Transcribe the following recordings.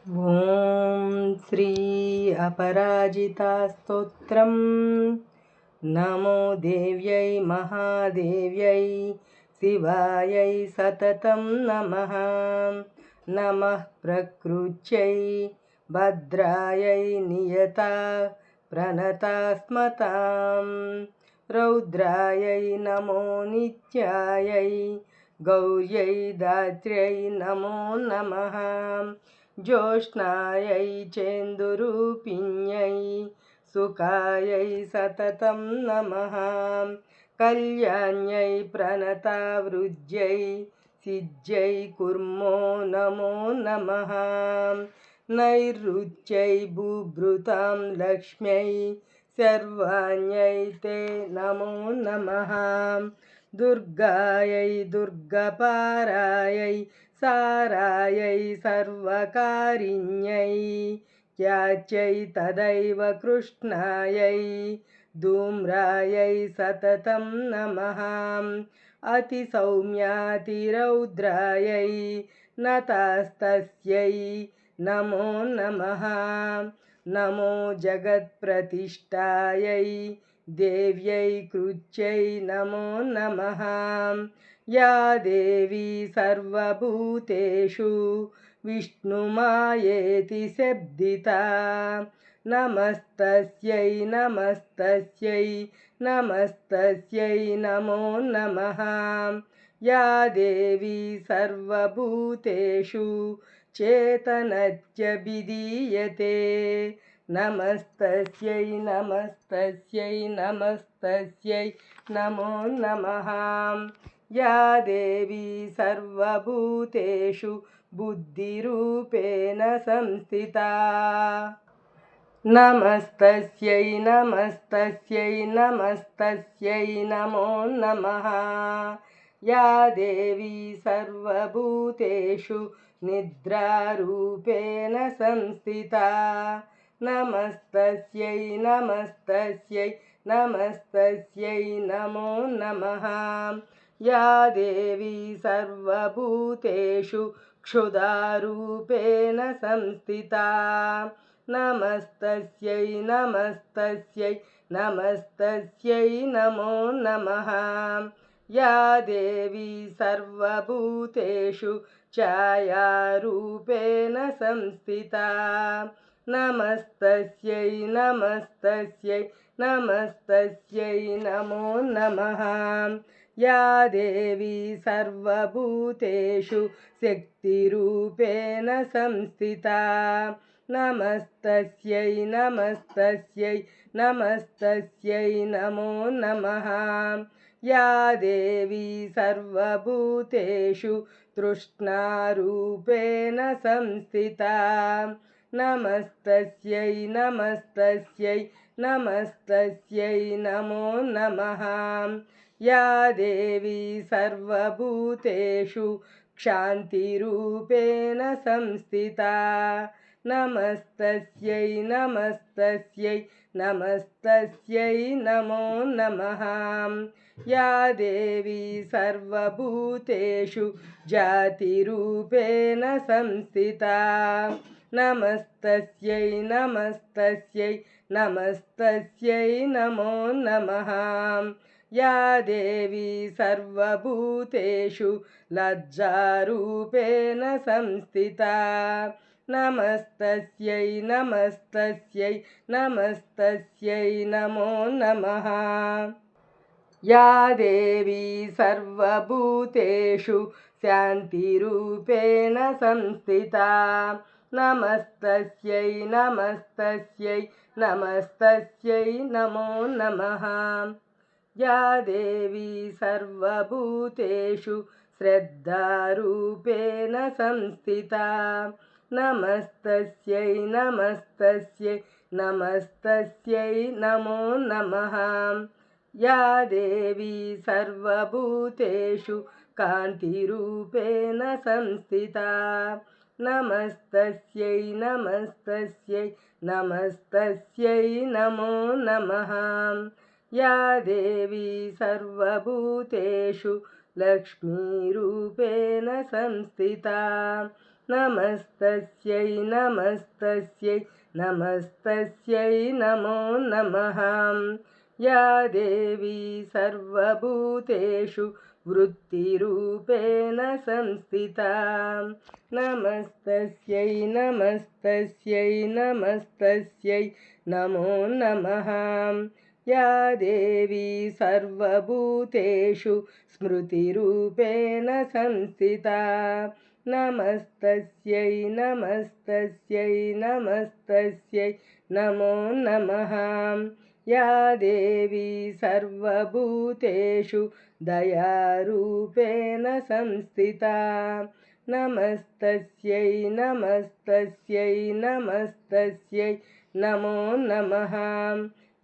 ॐ श्री अपराजिता स्तोत्रम्। नमो देव्यै महादेव्यै शिवायै सततं नमः। नमः प्रकृत्यै भद्रायै नियता प्रणता स्मतां। रौद्रायै नमो नित्यायै गौर्यै दात्र्यै नमो नमः। ज्योत्स्नायै चेन्दुरूपिण्यै सुखायै सततं नमः। कल्याण्यै प्रणतावृज्यै सिद्ध्यै कुर्मो नमो नमः। नैऋत्यै बुभृतां लक्ष्म्यै सर्वाण्यै ते नमो नमः। दुर्गायै दुर्गपारायै सारायै सर्वकारिण्यै त्याच्यै तदैव कृष्णायै धूम्रायै सततं नमः। अतिसौम्यातिरौद्रायै नतास्तस्यै नमो नमः। नमो जगत्प्रतिष्ठायै देव्यै कृत्यै नमो नमः। या देवी सर्वभूतेषु विष्णुमायेति शब्दिता नमस्तस्यै नमस्तस्यै नमस्तस्यै नमो नमः। या देवी सर्वभूतेषु चेतनत्यभिधीयते नमस्तस्यै नमस्तस्यै नमस्तस्यै नमो नमः। या देवी सर्वभूतेषु बुद्धिरूपेण संस्थिता नमस्तस्यै नमस्तस्यै नमस्तस्यै नमो नमः। या देवी सर्वभूतेषु निद्रारूपेण संस्थिता नमस्तस्यै नमस्तस्यै नमस्तस्यै नमो नमः। या देवी सर्वभूतेषु क्षुधारूपेण संस्थिता नमस्तस्यै नमस्तस्यै नमस्तस्यै नमो नमः। या देवी सर्वभूतेषु छायारूपेण संस्थिता नमस्तस्यै नमस्तस्यै नमस्तस्यै नमो नमः। या देवी सर्वभूतेषु शक्तिरूपेण संस्थिता नमस्तस्यै नमस्तस्यै नमस्तस्यै नमो नमः। या देवी सर्वभूतेषु तृष्णारूपेण संस्थिता नमस्तस्यै नमस्तस्यै नमस्तस्यै नमो नमः। या देवी सर्वभूतेषु क्षान्तिरूपेण संस्थिता नमस्तस्यै नमस्तस्यै नमस्तस्यै नमो नमः। या देवी सर्वभूतेषु जातिरूपेण संस्थिता नमस्तस्यै नमस्तस्यै नमस्तस्यै नमो नमः। या देवी सर्वभूतेषु लज्जारूपेण संस्थिता नमस्तस्यै नमस्तस्यै नमस्तस्यै नमो नमः। या देवी सर्वभूतेषु शान्तिरूपेण संस्थिता नमस्तस्यै नमस्तस्यै नमस्तस्यै नमो नमः। या देवी सर्वभूतेषु श्रद्धारूपेण संस्थिता नमस्तस्यै नमस्तस्यै नमस्तस्यै नमो नमः। या देवी सर्वभूतेषु कान्तिरूपेण संस्थिता नमस्तस्यै नमस्तस्यै नमस्तस्यै नमो नमः। या देवी सर्वभूतेषु लक्ष्मीरूपेण संस्थिता नमस्तस्यै नमस्तस्यै नमस्तस्यै नमो नमः। या देवी सर्वभूतेषु वृत्तिरूपेण संस्थिता नमस्तस्यै नमस्तस्यै नमस्तस्यै नमो नमः। या देवी सर्वभूतेषु स्मृतिरूपेण संस्थिता नमस्तस्यै नमस्तस्यै नमस्तस्यै नमो नमः। या देवी सर्वभूतेषु दयारूपेण संस्थिता नमस्तस्यै नमस्तस्यै नमस्तस्यै नमो नमः।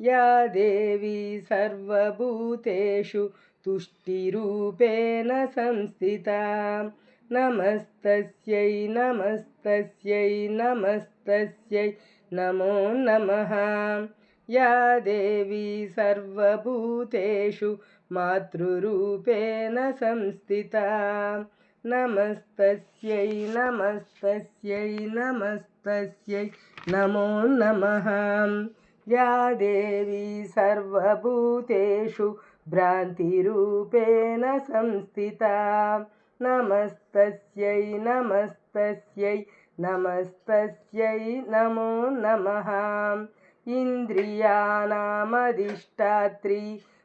या देवी सर्वभूतेषु तुष्टिरूपेण संस्थिता नमस्तस्यै नमस्तस्यै नमस्तस्यै नमो नमः। या देवी सर्वभूतेषु मातृरूपेण संस्थिता नमस्तस्यै नमस्तस्यै नमस्तस्यै नमो नमः। या देवी सर्वभूतेषु भ्रान्तिरूपेण संस्थिता नमस्तस्यै नमस्तस्यै नमस्तस्यै नमो नमः। इन्द्रियाणामधिष्ठात्री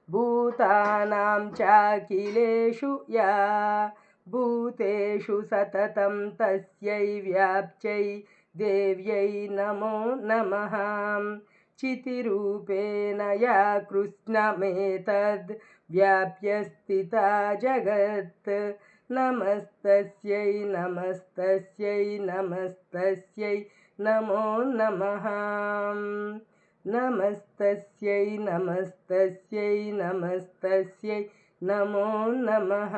भूतानां चाखिलेषु या भूतेषु सततं तस्यै व्याप्त्यै देव्यै नमो नमः। चितिरूपेण या कृष्णमेतद् व्याप्य स्थिता जगत् नमस्तस्यै नमस्तस्यै नमस्तस्यै नमो नमः। नमस्तस्यै नमस्तस्यै नमस्तस्यै नमो नमः।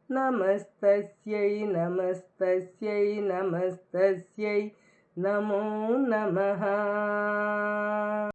नमस्तस्यै नमस्तस्यै नमस्तस्यै नमो नमः।